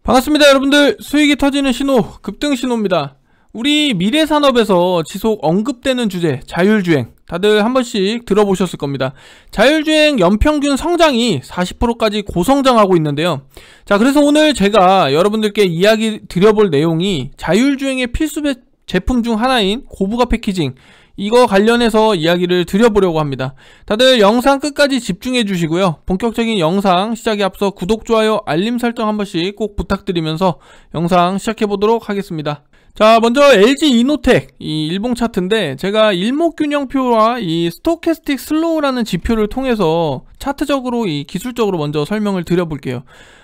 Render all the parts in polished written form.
반갑습니다 여러분들. 수익이 터지는 신호, 급등 신호입니다. 우리 미래산업에서 지속 언급되는 주제, 자율주행. 다들 한 번씩 들어보셨을 겁니다. 자율주행 연평균 성장이 40%까지 고성장하고 있는데요. 자, 그래서 오늘 제가 여러분들께 이야기 드려볼 내용이 자율주행의 필수 제품 중 하나인 고부가 패키징, 이거 관련해서 이야기를 드려보려고 합니다. 다들 영상 끝까지 집중해 주시고요. 본격적인 영상 시작에 앞서 구독, 좋아요, 알림 설정 한 번씩 꼭 부탁드리면서 영상 시작해 보도록 하겠습니다. 자, 먼저 LG 이노텍 이 일봉 차트인데, 제가 일목균형표와 이 스토캐스틱 슬로우라는 지표를 통해서 차트적으로 이 기술적으로 먼저 설명을 드려볼게요.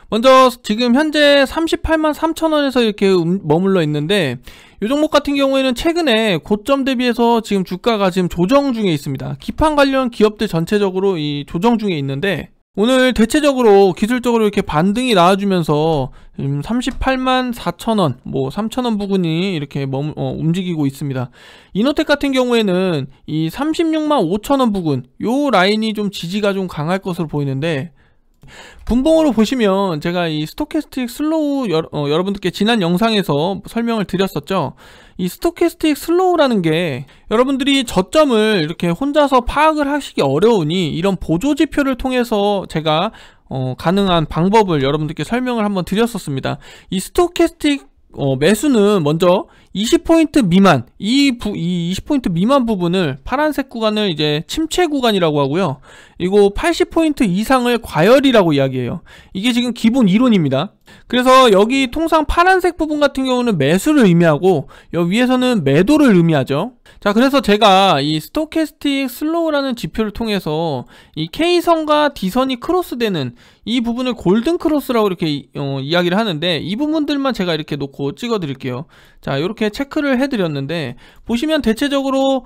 먼저 지금 현재 38만 3천원에서 이렇게 머물러 있는데, 이 종목 같은 경우에는 최근에 고점 대비해서 지금 주가가 지금 조정 중에 있습니다. 기판 관련 기업들 전체적으로 이 조정 중에 있는데, 오늘 대체적으로 기술적으로 이렇게 반등이 나와주면서 38만 4천원, 뭐 3천원 부근이 이렇게 움직이고 있습니다. 이노텍 같은 경우에는 이 36만 5천원 부근, 요 라인이 좀 지지가 좀 강할 것으로 보이는데, 분봉으로 보시면 제가 이 스토캐스틱 슬로우 여러분들께 지난 영상에서 설명을 드렸었죠. 이 스토캐스틱 슬로우라는 게 여러분들이 저점을 이렇게 혼자서 파악을 하시기 어려우니 이런 보조지표를 통해서 제가 가능한 방법을 여러분들께 설명을 한번 드렸었습니다. 이 스토캐스틱 매수는 먼저 20포인트 미만, 이 20포인트 미만 부분을 파란색 구간을 이제 침체 구간이라고 하고요. 이거 80포인트 이상을 과열이라고 이야기해요. 이게 지금 기본 이론입니다. 그래서 여기 통상 파란색 부분 같은 경우는 매수를 의미하고, 여기 위에서는 매도를 의미하죠. 자, 그래서 제가 이 스토캐스틱 슬로우라는 지표를 통해서 이 K선과 D선이 크로스되는 이 부분을 골든 크로스라고 이렇게 이야기를 하는데, 이 부분들만 제가 이렇게 놓고 찍어 드릴게요. 자, 이렇게 체크를 해 드렸는데, 보시면 대체적으로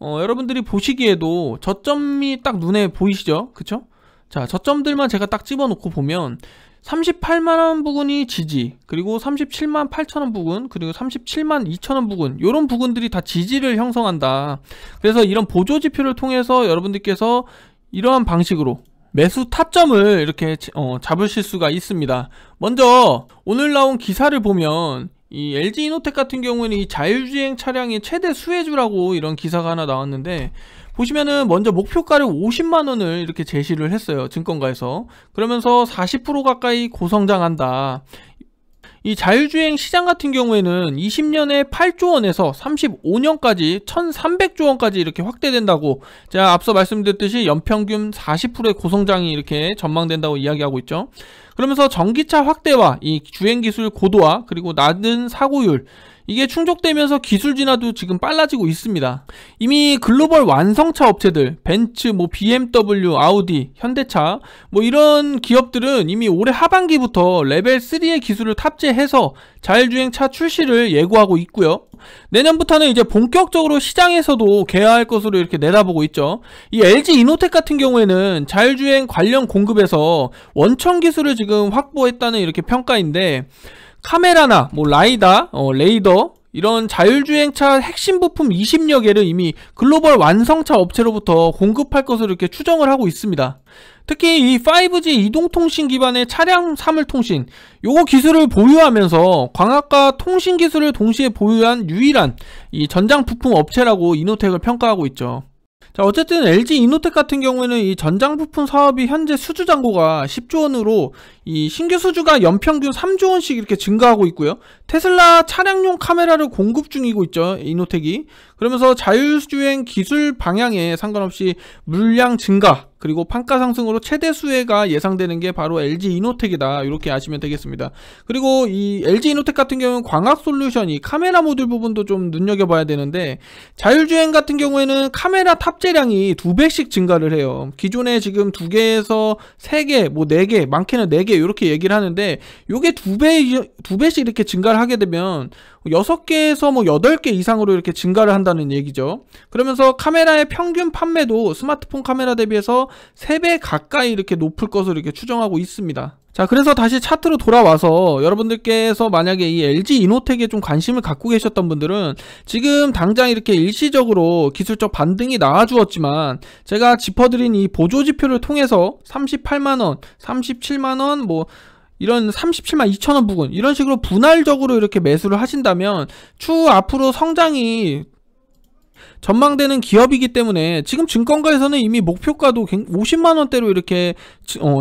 여러분들이 보시기에도 저점이 딱 눈에 보이시죠? 그쵸? 자, 저점들만 제가 딱 집어 놓고 보면 38만원 부근이 지지, 그리고 37만 8천원 부근, 그리고 37만 2천원 부근, 요런 부근들이 다 지지를 형성한다. 그래서 이런 보조지표를 통해서 여러분들께서 이러한 방식으로 매수 타점을 이렇게 잡으실 수가 있습니다. 먼저 오늘 나온 기사를 보면 이 LG 이노텍 같은 경우에는 이 자율주행 차량의 최대 수혜주라고 이런 기사가 하나 나왔는데, 보시면은 먼저 목표가를 50만원을 이렇게 제시를 했어요, 증권가에서. 그러면서 40% 가까이 고성장한다. 이 자율주행 시장 같은 경우에는 20년에 8조원에서 35년까지 1300조원까지 이렇게 확대된다고, 제가 앞서 말씀드렸듯이 연평균 40%의 고성장이 이렇게 전망된다고 이야기하고 있죠. 그러면서 전기차 확대와 이 주행기술 고도화, 그리고 낮은 사고율, 이게 충족되면서 기술 진화도 지금 빨라지고 있습니다. 이미 글로벌 완성차 업체들, 벤츠, BMW, 아우디, 현대차, 이런 기업들은 이미 올해 하반기부터 레벨 3의 기술을 탑재해서 자율주행차 출시를 예고하고 있고요. 내년부터는 이제 본격적으로 시장에서도 개화할 것으로 이렇게 내다보고 있죠. 이 LG 이노텍 같은 경우에는 자율주행 관련 공급에서 원천 기술을 지금 확보했다는 이렇게 평가인데, 카메라나 라이다, 레이더, 이런 자율주행차 핵심 부품 20여 개를 이미 글로벌 완성차 업체로부터 공급할 것으로 이렇게 추정을 하고 있습니다. 특히 이 5G 이동통신 기반의 차량 사물통신, 요거 기술을 보유하면서 광학과 통신 기술을 동시에 보유한 유일한 이 전장 부품 업체라고 이노텍을 평가하고 있죠. 자, 어쨌든 LG 이노텍 같은 경우에는 이 전장 부품 사업이 현재 수주 잔고가 10조원으로 이 신규 수주가 연평균 3조원씩 이렇게 증가하고 있고요. 테슬라 차량용 카메라를 공급 중이고 있죠, 이노텍이. 그러면서 자율주행 기술 방향에 상관없이 물량 증가, 그리고 판가 상승으로 최대 수혜가 예상되는 게 바로 LG 이노텍이다, 이렇게 아시면 되겠습니다. 그리고 이 LG 이노텍 같은 경우는 광학 솔루션이 카메라 모듈 부분도 좀 눈여겨봐야 되는데, 자율주행 같은 경우에는 카메라 탑재량이 2배씩 증가를 해요. 기존에 지금 2개에서 3개, 4개, 많게는 4개 이렇게 얘기를 하는데, 요게 2배씩 이렇게 증가를 하게 되면 6개에서 8개 이상으로 이렇게 증가를 한다는 얘기죠. 그러면서 카메라의 평균 판매도 스마트폰 카메라 대비해서 3배 가까이 이렇게 높을 것으로 이렇게 추정하고 있습니다. 자, 그래서 다시 차트로 돌아와서 여러분들께서 만약에 이 LG 이노텍에 좀 관심을 갖고 계셨던 분들은 지금 당장 이렇게 일시적으로 기술적 반등이 나와주었지만, 제가 짚어드린 이 보조지표를 통해서 38만원, 37만원, 이런 37만 2천원 부근 이런 식으로 분할적으로 이렇게 매수를 하신다면 추후 앞으로 성장이 전망되는 기업이기 때문에 지금 증권가에서는 이미 목표가도 50만원대로 이렇게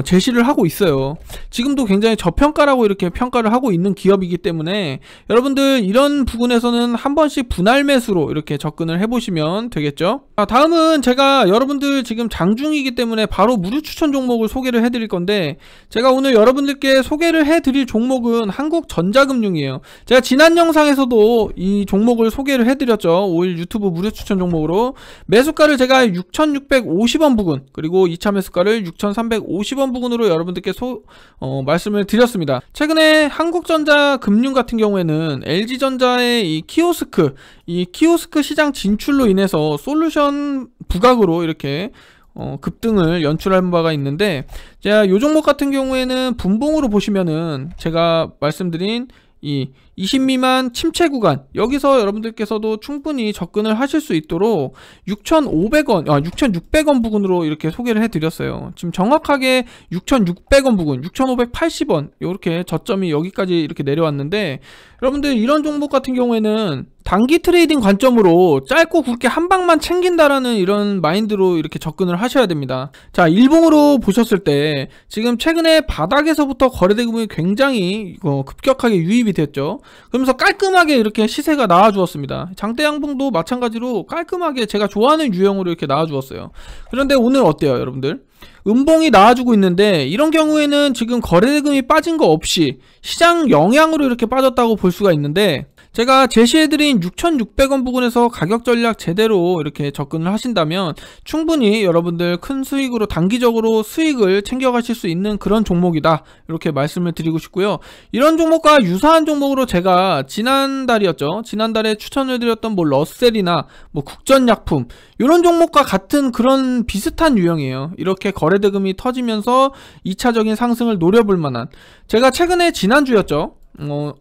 제시를 하고 있어요. 지금도 굉장히 저평가라고 이렇게 평가를 하고 있는 기업이기 때문에 여러분들 이런 부분에서는 한 번씩 분할 매수로 이렇게 접근을 해보시면 되겠죠. 다음은 제가 여러분들 지금 장중이기 때문에 바로 무료 추천 종목을 소개를 해드릴 건데, 제가 오늘 여러분들께 소개를 해드릴 종목은 한국전자금융이에요. 제가 지난 영상에서도 이 종목을 소개를 해드렸죠. 5일 유튜브 무료 추천 종목으로 매수가를 제가 6,650원 부근, 그리고 2차 매수가를 6,350원 부근으로 여러분들께 말씀을 드렸습니다. 최근에 한국전자금융 같은 경우에는 LG전자의 이 키오스크 시장 진출로 인해서 솔루션 부각으로 이렇게 급등을 연출한 바가 있는데, 제가 요 종목 같은 경우에는 분봉으로 보시면은 제가 말씀드린 이 20 미만 침체 구간, 여기서 여러분들께서도 충분히 접근을 하실 수 있도록 6,600원 부근으로 이렇게 소개를 해드렸어요. 지금 정확하게 6,600원 부근, 6,580원 이렇게 저점이 여기까지 이렇게 내려왔는데, 여러분들 이런 종목 같은 경우에는 단기 트레이딩 관점으로 짧고 굵게 한 방만 챙긴다라는 이런 마인드로 이렇게 접근을 하셔야 됩니다. 자, 일봉으로 보셨을 때 지금 최근에 바닥에서부터 거래대금이 굉장히 급격하게 유입이 됐죠. 그러면서 깔끔하게 이렇게 시세가 나와주었습니다. 장대 양봉도 마찬가지로 깔끔하게 제가 좋아하는 유형으로 이렇게 나와주었어요. 그런데 오늘 어때요, 여러분들? 음봉이 나와주고 있는데, 이런 경우에는 지금 거래대금이 빠진 거 없이 시장 영향으로 이렇게 빠졌다고 볼 수가 있는데, 제가 제시해드린 6,600원 부근에서 가격 전략 제대로 이렇게 접근을 하신다면 충분히 여러분들 큰 수익으로 단기적으로 수익을 챙겨가실 수 있는 그런 종목이다, 이렇게 말씀을 드리고 싶고요. 이런 종목과 유사한 종목으로 제가 지난달에 추천을 드렸던 러셀이나 국전약품, 이런 종목과 같은 그런 비슷한 유형이에요. 이렇게 거래대금이 터지면서 2차적인 상승을 노려볼 만한, 제가 최근에 지난주였죠.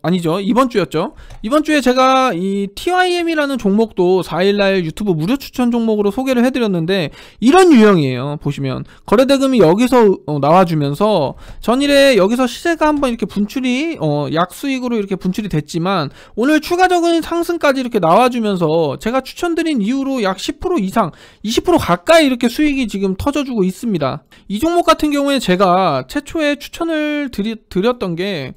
아니죠, 이번주였죠. 이번주에 제가 이 TYM이라는 종목도 4일날 유튜브 무료 추천 종목으로 소개를 해드렸는데, 이런 유형이에요. 보시면 거래대금이 여기서 나와주면서 전일에 여기서 시세가 한번 이렇게 분출이 약수익으로 이렇게 분출이 됐지만, 오늘 추가적인 상승까지 이렇게 나와주면서 제가 추천드린 이후로 약 10% 이상 20% 가까이 이렇게 수익이 지금 터져주고 있습니다. 이 종목 같은 경우에 제가 최초에 추천을 드렸던 게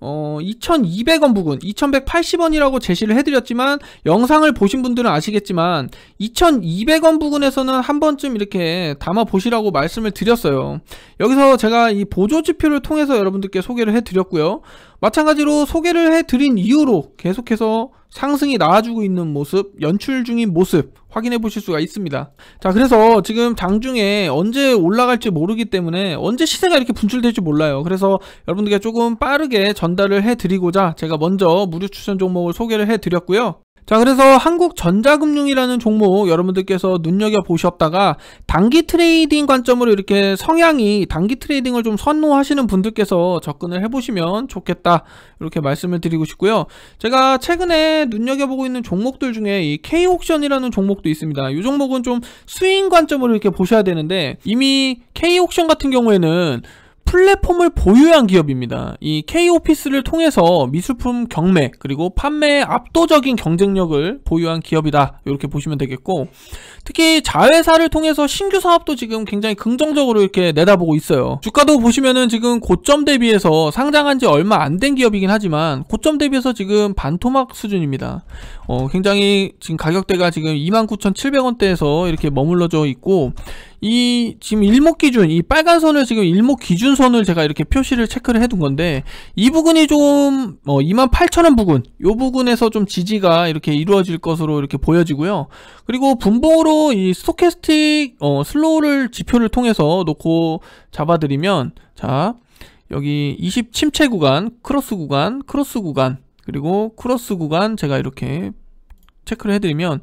2,200원 부근, 2,180원이라고 제시를 해드렸지만, 영상을 보신 분들은 아시겠지만 2,200원 부근에서는 한 번쯤 이렇게 담아 보시라고 말씀을 드렸어요. 여기서 제가 이 보조지표를 통해서 여러분들께 소개를 해드렸고요. 마찬가지로 소개를 해드린 이후로 계속해서 상승이 나와주고 있는 모습, 연출 중인 모습 확인해 보실 수가 있습니다. 자, 그래서 지금 장중에 언제 올라갈지 모르기 때문에, 언제 시세가 이렇게 분출될지 몰라요. 그래서 여러분들께 조금 빠르게 전달을 해드리고자 제가 먼저 무료 추천 종목을 소개를 해드렸고요. 자, 그래서 한국전자금융이라는 종목 여러분들께서 눈여겨보셨다가 단기 트레이딩 관점으로 이렇게 성향이 단기 트레이딩을 좀 선호하시는 분들께서 접근을 해보시면 좋겠다, 이렇게 말씀을 드리고 싶고요. 제가 최근에 눈여겨보고 있는 종목들 중에 이 K옥션이라는 종목도 있습니다. 이 종목은 좀 스윙 관점으로 이렇게 보셔야 되는데, 이미 K옥션 같은 경우에는 플랫폼을 보유한 기업입니다. 이 K오피스를 통해서 미술품 경매 그리고 판매의 압도적인 경쟁력을 보유한 기업이다, 이렇게 보시면 되겠고, 특히 자회사를 통해서 신규 사업도 지금 굉장히 긍정적으로 이렇게 내다보고 있어요. 주가도 보시면은 지금 고점 대비해서 상장한 지 얼마 안 된 기업이긴 하지만 고점 대비해서 지금 반토막 수준입니다. 굉장히 지금 가격대가 지금 29,700원대에서 이렇게 머물러져 있고, 이 지금 일목기준, 이 빨간 선을 지금 일목기준선을 제가 이렇게 표시를 체크를 해둔 건데, 이 부분이 좀 28,000원 부근, 요 부분에서 좀 지지가 이렇게 이루어질 것으로 이렇게 보여지고요. 그리고 분봉으로 이 스토캐스틱 슬로우를 지표를 통해서 놓고 잡아드리면, 자, 여기 20 침체 구간, 크로스 구간, 그리고 크로스 구간 제가 이렇게 체크를 해드리면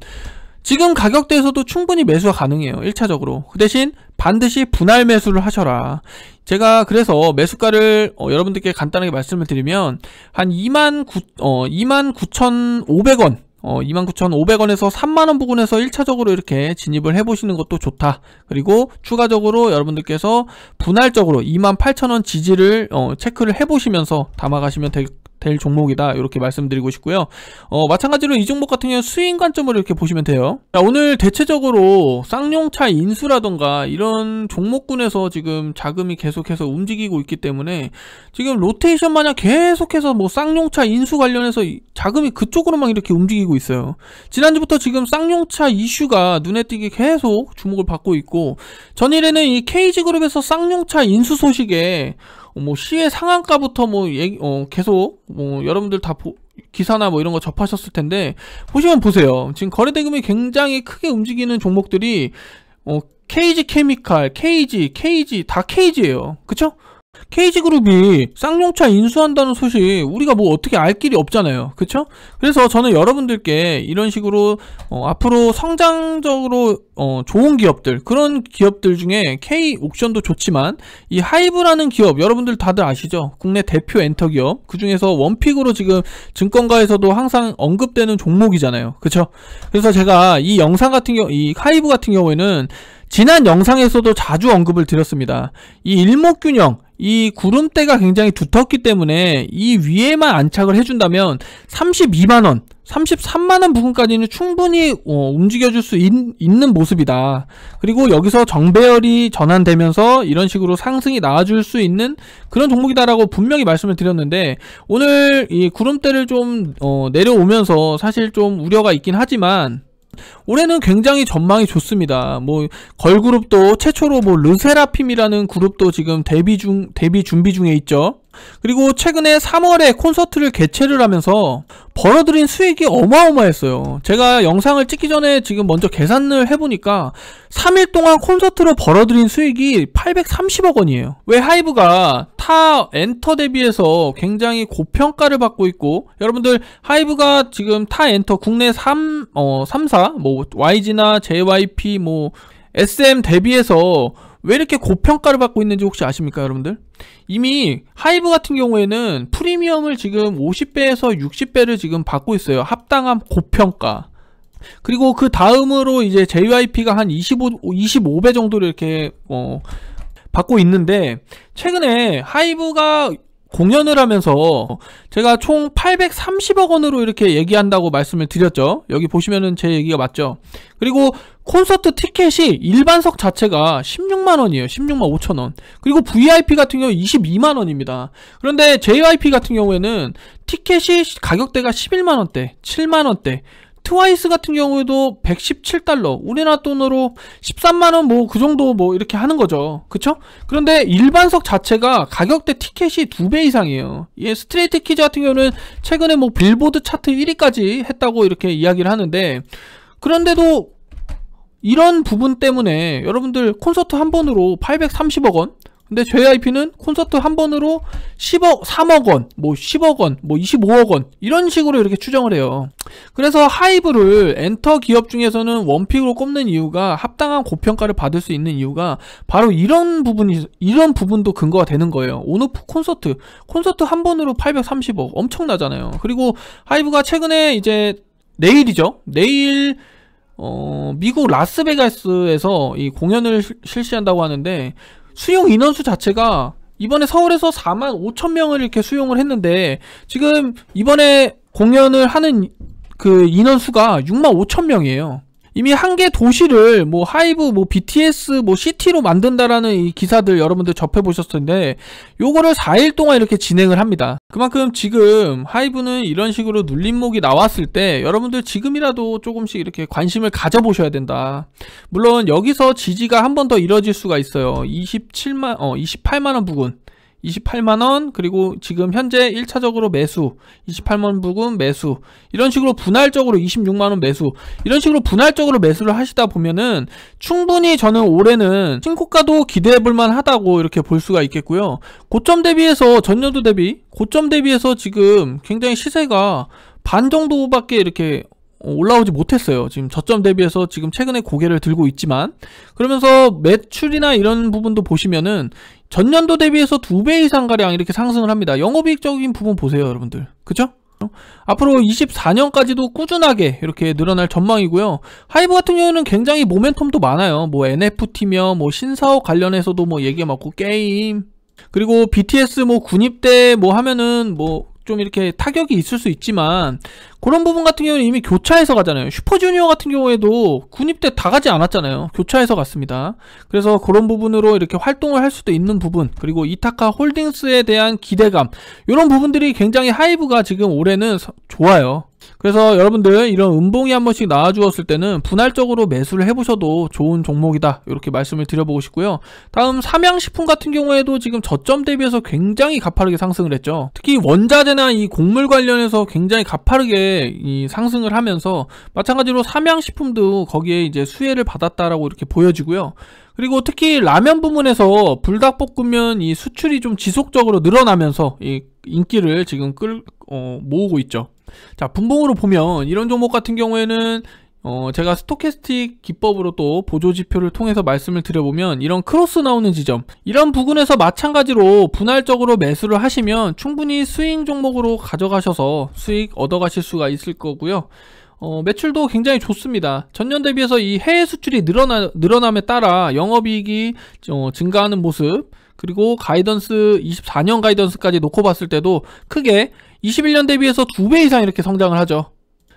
지금 가격대에서도 충분히 매수가 가능해요. 1차적으로. 그 대신 반드시 분할 매수를 하셔라. 제가 그래서 매수가를 여러분들께 간단하게 말씀을 드리면 한 29,500원 29,500원에서 3만원 부근에서 1차적으로 이렇게 진입을 해보시는 것도 좋다. 그리고 추가적으로 여러분들께서 분할적으로 28,000원 지지를 체크를 해보시면서 담아가시면 될 종목이다, 이렇게 말씀드리고 싶고요. 마찬가지로 이 종목 같은 경우는 수익 관점으로 이렇게 보시면 돼요. 자, 오늘 대체적으로 쌍용차 인수라던가 이런 종목군에서 지금 자금이 계속해서 움직이고 있기 때문에 지금 로테이션 마냥 계속해서 뭐 쌍용차 인수 관련해서 자금이 그쪽으로만 이렇게 움직이고 있어요. 지난주부터 지금 쌍용차 이슈가 눈에 띄게 계속 주목을 받고 있고, 전일에는 이 KG그룹에서 쌍용차 인수 소식에 뭐 시외 상한가부터 뭐 계속 뭐 여러분들 다 기사나 뭐 이런 거 접하셨을 텐데, 보시면 보세요. 지금 거래대금이 굉장히 크게 움직이는 종목들이 KG 케미칼, KG 다 KG예요. 그쵸? KG그룹이 쌍용차 인수한다는 소식 우리가 뭐 어떻게 알 길이 없잖아요. 그쵸? 그래서 저는 여러분들께 이런 식으로 앞으로 성장적으로 좋은 기업들, 그런 기업들 중에 K옥션도 좋지만 이 하이브라는 기업 여러분들 다들 아시죠? 국내 대표 엔터 기업, 그 중에서 원픽으로 지금 증권가에서도 항상 언급되는 종목이잖아요. 그쵸? 그래서 제가 이 영상 같은 경우, 이 하이브 같은 경우에는 지난 영상에서도 자주 언급을 드렸습니다. 이 일목균형, 이 구름대가 굉장히 두텁기 때문에 이 위에만 안착을 해준다면 32만원, 33만원 부분까지는 충분히 움직여줄 수 있는 모습이다. 그리고 여기서 정배열이 전환되면서 이런 식으로 상승이 나와줄 수 있는 그런 종목이다라고 분명히 말씀을 드렸는데, 오늘 이 구름대를 좀 내려오면서 사실 좀 우려가 있긴 하지만 올해는 굉장히 전망이 좋습니다. 뭐 걸그룹도 최초로 뭐 르세라핌이라는 그룹도 지금 데뷔 준비 중에 있죠. 그리고 최근에 3월에 콘서트를 개최를 하면서 벌어들인 수익이 어마어마했어요. 제가 영상을 찍기 전에 지금 먼저 계산을 해보니까 3일 동안 콘서트로 벌어들인 수익이 830억 원이에요. 왜 하이브가 타 엔터 대비해서 굉장히 고평가를 받고 있고, 여러분들 하이브가 지금 타 엔터 국내 3사 뭐 YG나 JYP 뭐 SM 대비해서 왜 이렇게 고평가를 받고 있는지 혹시 아십니까, 여러분들? 이미 하이브 같은 경우에는 프리미엄을 지금 50배에서 60배를 지금 받고 있어요. 합당한 고평가. 그리고 그 다음으로 이제 JYP가 한 25배 정도를 이렇게 받고 있는데, 최근에 하이브가 공연을 하면서 제가 총 830억 원으로 이렇게 얘기한다고 말씀을 드렸죠. 여기 보시면은 제 얘기가 맞죠. 그리고 콘서트 티켓이 일반석 자체가 16만원이에요. 16만 5천원. 그리고 VIP 같은 경우 22만원입니다. 그런데 JYP 같은 경우에는 티켓이 가격대가 11만원대, 7만원대, 트와이스 같은 경우에도 117달러, 우리나라 돈으로 13만원 뭐 그 정도 뭐 이렇게 하는 거죠. 그쵸? 그런데 일반석 자체가 가격대 티켓이 2배 이상이에요. 예, 스트레이트 키즈 같은 경우는 최근에 뭐 빌보드 차트 1위까지 했다고 이렇게 이야기를 하는데, 그런데도 이런 부분 때문에 여러분들 콘서트 한 번으로 830억 원, 근데 JYP는 콘서트 한 번으로 10억, 3억 원, 뭐 10억 원, 뭐 25억 원, 이런 식으로 이렇게 추정을 해요. 그래서 하이브를 엔터 기업 중에서는 원픽으로 꼽는 이유가, 합당한 고평가를 받을 수 있는 이유가 바로 이런 부분도 근거가 되는 거예요. 온오프 콘서트 한 번으로 830억, 엄청나잖아요. 그리고 하이브가 최근에 이제 내일이죠. 내일 미국 라스베가스에서 이 공연을 실시한다고 하는데, 수용 인원수 자체가 이번에 서울에서 4만 5천 명을 이렇게 수용을 했는데, 지금 이번에 공연을 하는 그 인원수가 6만 5천 명이에요. 이미 한 개 도시를 뭐 하이브, 뭐 BTS, 뭐 시티로 만든다라는 이 기사들 여러분들 접해보셨을 텐데, 요거를 4일 동안 이렇게 진행을 합니다. 그만큼 지금 하이브는 이런 식으로 눌림목이 나왔을 때 여러분들 지금이라도 조금씩 이렇게 관심을 가져보셔야 된다. 물론 여기서 지지가 한 번 더 이뤄질 수가 있어요. 28만원 부근, 28만원, 그리고 지금 현재 1차적으로 매수 28만원 부근 매수, 이런 식으로 분할적으로 26만원 매수, 이런 식으로 분할적으로 매수를 하시다 보면은 충분히 저는 올해는 신고가도 기대해볼만 하다고 이렇게 볼 수가 있겠고요. 고점 대비해서, 전년도 대비 고점 대비해서 지금 굉장히 시세가 반 정도밖에 이렇게 올라오지 못했어요. 지금 저점 대비해서 지금 최근에 고개를 들고 있지만, 그러면서 매출이나 이런 부분도 보시면은 전년도 대비해서 2배 이상가량 이렇게 상승을 합니다. 영업이익적인 부분 보세요, 여러분들. 그쵸? 앞으로 24년까지도 꾸준하게 이렇게 늘어날 전망이고요. 하이브 같은 경우는 굉장히 모멘텀도 많아요. 뭐 NFT며 뭐 신사업 관련해서도 뭐 얘기가 많고 게임, 그리고 BTS 뭐 군입대 뭐 하면은 뭐 좀 이렇게 타격이 있을 수 있지만 그런 부분 같은 경우는 이미 교차해서 가잖아요. 슈퍼주니어 같은 경우에도 군입대 다 가지 않았잖아요. 교차해서 갔습니다. 그래서 그런 부분으로 이렇게 활동을 할 수도 있는 부분, 그리고 이타카 홀딩스에 대한 기대감, 이런 부분들이 굉장히 하이브가 지금 올해는 좋아요. 그래서 여러분들 이런 음봉이 한 번씩 나와주었을 때는 분할적으로 매수를 해보셔도 좋은 종목이다, 이렇게 말씀을 드려보고 싶고요. 다음 삼양식품 같은 경우에도 지금 저점 대비해서 굉장히 가파르게 상승을 했죠. 특히 원자재나 이 곡물 관련해서 굉장히 가파르게 이 상승을 하면서 마찬가지로 삼양식품도 거기에 이제 수혜를 받았다라고 이렇게 보여지고요. 그리고 특히 라면 부문에서 불닭볶음면 이 수출이 좀 지속적으로 늘어나면서 이 인기를 지금 모으고 있죠. 자, 분봉으로 보면 이런 종목 같은 경우에는 제가 스토캐스틱 기법으로 또 보조지표를 통해서 말씀을 드려보면 이런 크로스 나오는 지점, 이런 부분에서 마찬가지로 분할적으로 매수를 하시면 충분히 스윙 종목으로 가져가셔서 수익 얻어가실 수가 있을 거고요. 매출도 굉장히 좋습니다. 전년 대비해서 이 해외 수출이 늘어남에 따라 영업이익이 증가하는 모습, 그리고 가이던스 24년 가이던스까지 놓고 봤을 때도 크게 21년 대비해서 2배 이상 이렇게 성장을 하죠.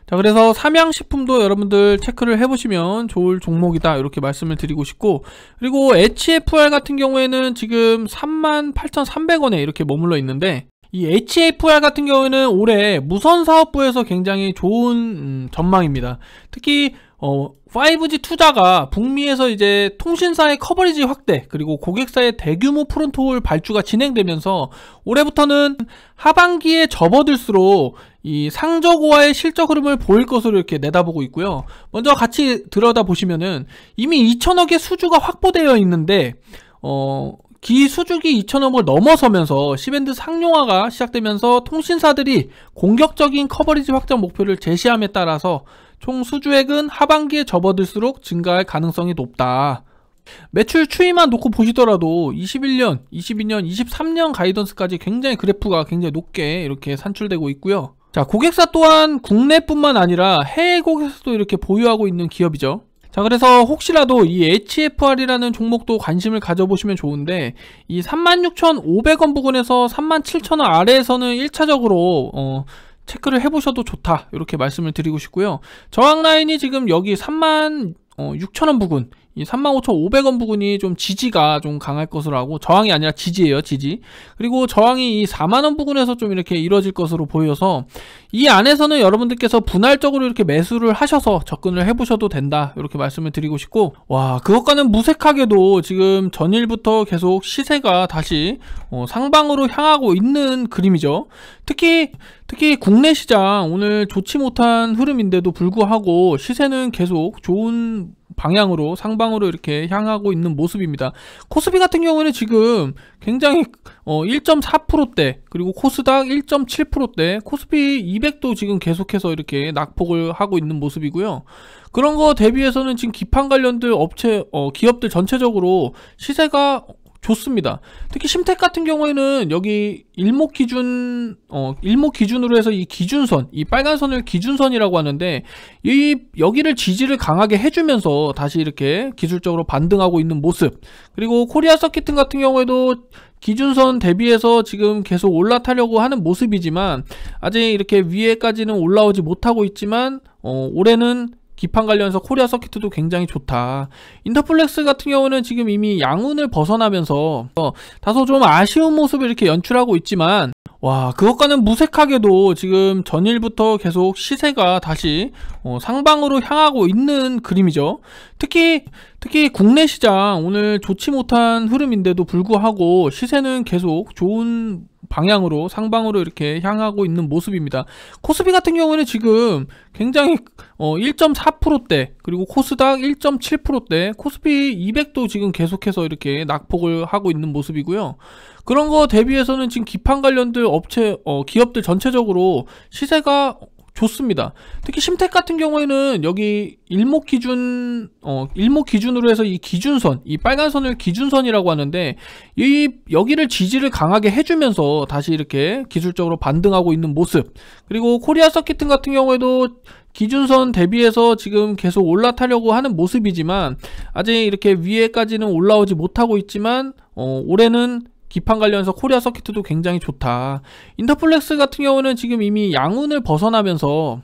자, 그래서 삼양식품도 여러분들 체크를 해보시면 좋을 종목이다, 이렇게 말씀을 드리고 싶고, 그리고 HFR 같은 경우에는 지금 38,300원에 이렇게 머물러 있는데, 이 HFR 같은 경우에는 올해 무선사업부에서 굉장히 좋은 전망입니다. 특히 5G 투자가 북미에서 이제 통신사의 커버리지 확대, 그리고 고객사의 대규모 프론트홀 발주가 진행되면서 올해부터는 하반기에 접어들수록 이 상저고와의 실적 흐름을 보일 것으로 이렇게 내다보고 있고요. 먼저 같이 들여다보시면은 이미 2천억의 수주가 확보되어 있는데 기수주기 2천억을 넘어서면서 C밴드 상용화가 시작되면서 통신사들이 공격적인 커버리지 확장 목표를 제시함에 따라서 총 수주액은 하반기에 접어들수록 증가할 가능성이 높다. 매출 추이만 놓고 보시더라도 21년, 22년, 23년 가이던스까지 굉장히 그래프가 굉장히 높게 이렇게 산출되고 있고요. 자, 고객사 또한 국내뿐만 아니라 해외 고객사도 이렇게 보유하고 있는 기업이죠. 자, 그래서 혹시라도 이 HFR이라는 종목도 관심을 가져보시면 좋은데, 이 36,500원 부근에서 37,000원 아래에서는 1차적으로 체크를 해보셔도 좋다, 이렇게 말씀을 드리고 싶고요. 저항 라인이 지금 여기 36,000원 부근, 이 35,500원 부근이 좀 지지가 좀 강할 것으로 하고, 저항이 아니라 지지예요, 지지. 그리고 저항이 이 4만원 부근에서 좀 이렇게 이뤄질 것으로 보여서 이 안에서는 여러분들께서 분할적으로 이렇게 매수를 하셔서 접근을 해보셔도 된다, 이렇게 말씀을 드리고 싶고, 와, 그것과는 무색하게도 지금 전일부터 계속 시세가 다시 상방으로 향하고 있는 그림이죠. 특히 국내 시장 오늘 좋지 못한 흐름인데도 불구하고 시세는 계속 좋은 방향으로 상방으로 이렇게 향하고 있는 모습입니다. 코스피 같은 경우는 지금 굉장히 1.4%대, 그리고 코스닥 1.7%대, 코스피 200도 지금 계속해서 이렇게 낙폭을 하고 있는 모습이고요. 그런 거 대비해서는 지금 기판 관련들 기업들 전체적으로 시세가 좋습니다. 특히 심택 같은 경우에는 여기 일목 기준으로 해서 이 기준선, 이 빨간 선을 기준선이라고 하는데, 여기를 지지를 강하게 해주면서 다시 이렇게 기술적으로 반등하고 있는 모습, 그리고 코리아 서킷 같은 경우에도 기준선 대비해서 지금 계속 올라타려고 하는 모습이지만 아직 이렇게 위에까지는 올라오지 못하고 있지만 올해는 기판 관련해서 코리아 서킷도 굉장히 좋다. 인터플렉스 같은 경우는 지금 이미 양운을 벗어나면서 다소 좀 아쉬운 모습을 이렇게 연출하고 있지만, 와, 그것과는 무색하게도 지금 전일부터 계속 시세가 다시 상방으로 향하고 있는 그림이죠. 특히 국내 시장 오늘 좋지 못한 흐름인데도 불구하고 시세는 계속 좋은 방향으로 상방으로 이렇게 향하고 있는 모습입니다. 코스피 같은 경우는 지금 굉장히 1.4%대, 그리고 코스닥 1.7%대, 코스피 200도 지금 계속해서 이렇게 낙폭을 하고 있는 모습이고요. 그런 거 대비해서는 지금 기판 관련들 기업들 전체적으로 시세가 좋습니다. 특히 심택 같은 경우에는 여기 일목 기준으로 해서 이 기준선, 이 빨간 선을 기준선이라고 하는데, 여기를 지지를 강하게 해주면서 다시 이렇게 기술적으로 반등하고 있는 모습. 그리고 코리아 서킷 같은 경우에도 기준선 대비해서 지금 계속 올라타려고 하는 모습이지만 아직 이렇게 위에까지는 올라오지 못하고 있지만 올해는 기판 관련해서 코리아 서킷도 굉장히 좋다. 인터플렉스 같은 경우는 지금 이미 양운을 벗어나면서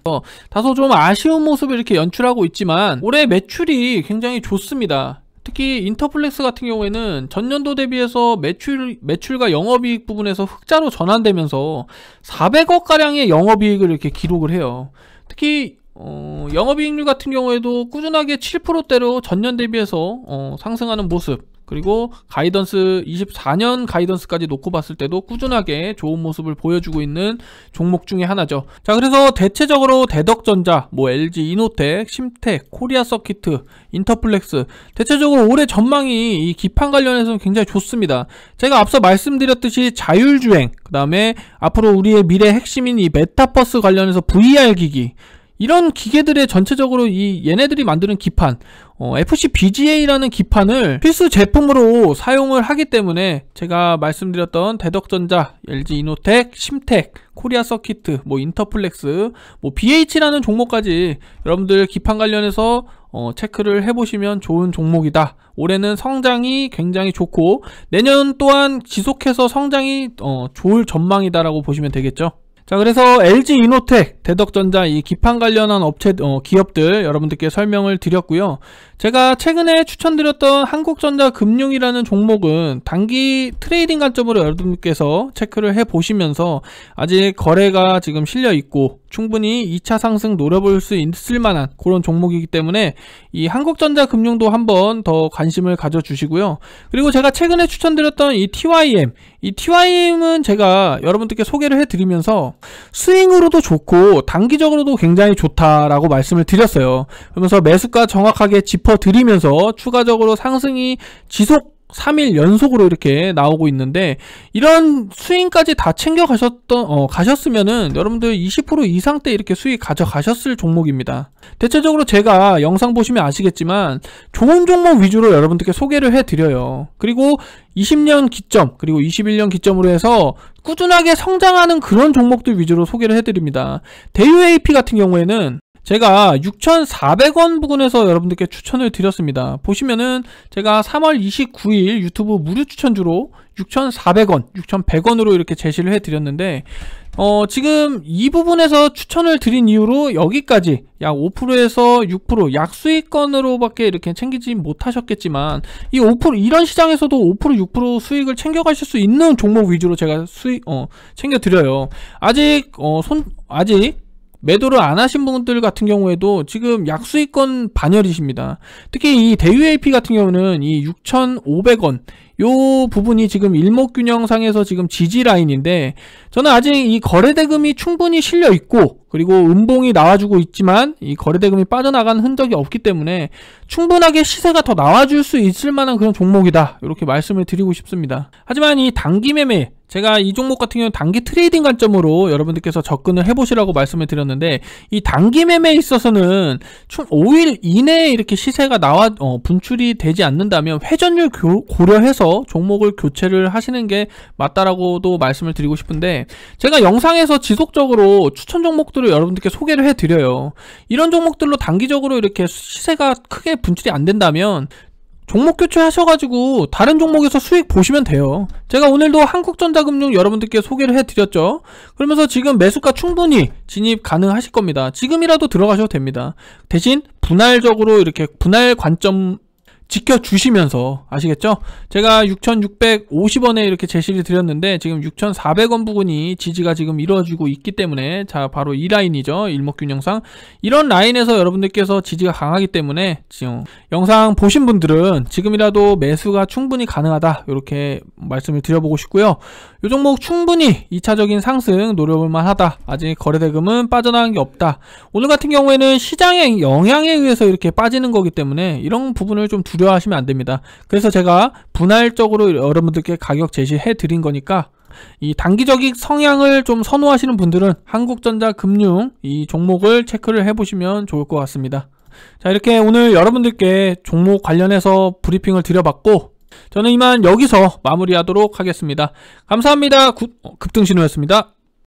다소 좀 아쉬운 모습을 이렇게 연출하고 있지만 올해 매출이 굉장히 좋습니다. 특히 인터플렉스 같은 경우에는 전년도 대비해서 매출과 영업이익 부분에서 흑자로 전환되면서 400억가량의 영업이익을 이렇게 기록을 해요. 특히 영업이익률 같은 경우에도 꾸준하게 7%대로 전년 대비해서 상승하는 모습, 그리고 가이던스 24년 가이던스까지 놓고 봤을 때도 꾸준하게 좋은 모습을 보여주고 있는 종목 중에 하나죠. 자, 그래서 대체적으로 대덕전자, LG 이노텍, 심택, 코리아 서키트, 인터플렉스, 대체적으로 올해 전망이 이 기판 관련해서는 굉장히 좋습니다. 제가 앞서 말씀드렸듯이 자율주행, 그 다음에 앞으로 우리의 미래 핵심인 이 메타버스 관련해서 VR 기기, 이런 기계들의 전체적으로 얘네들이 만드는 기판, FC-BGA라는 기판을 필수 제품으로 사용을 하기 때문에 제가 말씀드렸던 대덕전자, LG 이노텍, 심택, 코리아 서키트, 인터플렉스, BH라는 종목까지 여러분들 기판 관련해서 체크를 해보시면 좋은 종목이다. 올해는 성장이 굉장히 좋고 내년 또한 지속해서 성장이 좋을 전망이다라고 보시면 되겠죠. 자, 그래서 LG 이노텍, 대덕전자 이 기판 관련한 기업들 여러분들께 설명을 드렸고요. 제가 최근에 추천드렸던 한국전자금융이라는 종목은 단기 트레이딩 관점으로 여러분들께서 체크를 해보시면서 아직 거래가 지금 실려있고 충분히 2차 상승 노려볼 수 있을 만한 그런 종목이기 때문에 이 한국전자금융도 한번 더 관심을 가져주시고요. 그리고 제가 최근에 추천드렸던 이 TYM은 제가 여러분들께 소개를 해드리면서 스윙으로도 좋고 단기적으로도 굉장히 좋다라고 말씀을 드렸어요. 그러면서 매수가 정확하게 짚어드리면서 추가적으로 상승이 지속 3일 연속으로 이렇게 나오고 있는데 이런 스윙까지 다 챙겨 가셨으면은 여러분들 20% 이상대 이렇게 수익 가져가셨을 종목입니다. 대체적으로 제가 영상 보시면 아시겠지만 좋은 종목 위주로 여러분들께 소개를 해드려요. 그리고 20년 기점 그리고 21년 기점으로 해서 꾸준하게 성장하는 그런 종목들 위주로 소개를 해드립니다. 대유 AP 같은 경우에는 제가 6,400원 부근에서 여러분들께 추천을 드렸습니다. 보시면은 제가 3월 29일 유튜브 무료 추천주로 6,400원, 6,100원으로 이렇게 제시를 해드렸는데 지금 이 부분에서 추천을 드린 이후로 여기까지 약 5%에서 6% 약수익권으로밖에 이렇게 챙기지 못하셨겠지만 이 5% 이런 시장에서도 5% 6% 수익을 챙겨가실 수 있는 종목 위주로 제가 챙겨드려요. 아직 매도를 안 하신 분들 같은 경우에도 지금 약수익권 반열이십니다. 특히 이 대유 AP 같은 경우는 이 6,500원 요 부분이 지금 일목균형상에서 지금 지지 라인인데 저는 아직 이 거래대금이 충분히 실려 있고 그리고 음봉이 나와주고 있지만 이 거래대금이 빠져나간 흔적이 없기 때문에 충분하게 시세가 더 나와줄 수 있을 만한 그런 종목이다 이렇게 말씀을 드리고 싶습니다. 하지만 이 단기 매매 제가 이 종목 같은 경우는 단기 트레이딩 관점으로 여러분들께서 접근을 해보시라고 말씀을 드렸는데 이 단기 매매에 있어서는 총 5일 이내에 이렇게 시세가 분출이 되지 않는다면 회전율 고려해서 종목을 교체를 하시는 게 맞다라고도 말씀을 드리고 싶은데 제가 영상에서 지속적으로 추천 종목들을 여러분들께 소개를 해드려요. 이런 종목들로 단기적으로 이렇게 시세가 크게 분출이 안 된다면 종목 교체하셔가지고 다른 종목에서 수익 보시면 돼요. 제가 오늘도 한국전자금융 여러분들께 소개를 해드렸죠. 그러면서 지금 매수가 충분히 진입 가능하실 겁니다. 지금이라도 들어가셔도 됩니다. 대신 분할적으로 이렇게 분할 관점 지켜주시면서 아시겠죠? 제가 6,650원에 이렇게 제시를 드렸는데 지금 6,400원 부근이 지지가 지금 이루어지고 있기 때문에 자 바로 이 라인이죠. 일목균형상 이런 라인에서 여러분들께서 지지가 강하기 때문에 지금 영상 보신 분들은 지금이라도 매수가 충분히 가능하다 이렇게 말씀을 드려보고 싶고요. 이 종목 충분히 2차적인 상승 노려볼 만하다. 아직 거래대금은 빠져나간 게 없다. 오늘 같은 경우에는 시장의 영향에 의해서 이렇게 빠지는 거기 때문에 이런 부분을 좀 두려워하시면 안 됩니다. 그래서 제가 분할적으로 여러분들께 가격 제시해 드린 거니까 이 단기적인 성향을 좀 선호하시는 분들은 한국전자금융 이 종목을 체크를 해보시면 좋을 것 같습니다. 자, 이렇게 오늘 여러분들께 종목 관련해서 브리핑을 드려봤고, 저는 이만 여기서 마무리하도록 하겠습니다. 감사합니다. 급등신호였습니다.